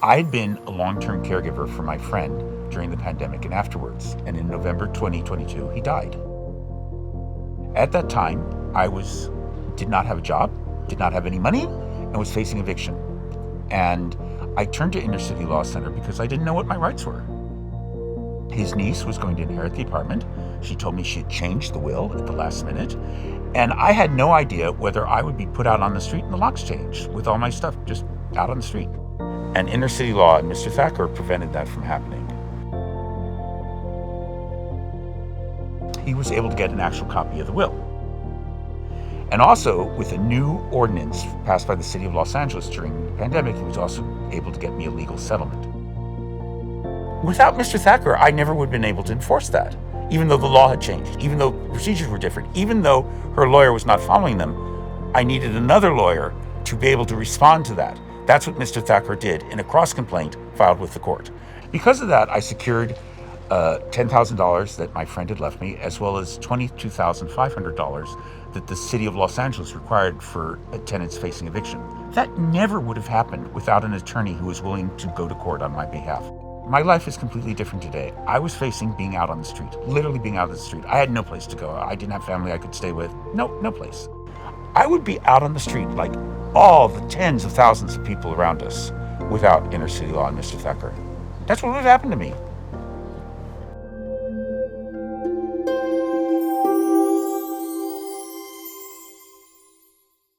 I had been a long-term caregiver for my friend during the pandemic and afterwards, and in November 2022, he died. At that time, did not have a job, did not have any money, and was facing eviction. And I turned to Inner City Law Center because I didn't know what my rights were. His niece was going to inherit the apartment. She told me she had changed the will at the last minute, and I had no idea whether I would be put out on the street and the locks changed with all my stuff just out on the street. And Inner City Law and Mr. Thacker prevented that from happening. He was able to get an actual copy of the will. And also, with a new ordinance passed by the city of Los Angeles during the pandemic, he was also able to get me a legal settlement. Without Mr. Thacker, I never would have been able to enforce that, even though the law had changed, even though procedures were different, even though her lawyer was not following them. I needed another lawyer to be able to respond to that. That's what Mr. Thacker did in a cross-complaint filed with the court. Because of that, I secured $10,000 that my friend had left me, as well as $22,500 that the city of Los Angeles required for tenants facing eviction. That never would have happened without an attorney who was willing to go to court on my behalf. My life is completely different today. I was facing being out on the street, literally being out on the street. I had no place to go. I didn't have family I could stay with. No place. I would be out on the street like all the tens of thousands of people around us without Inner City Law and Mr. Thacker. That's what would have happened to me.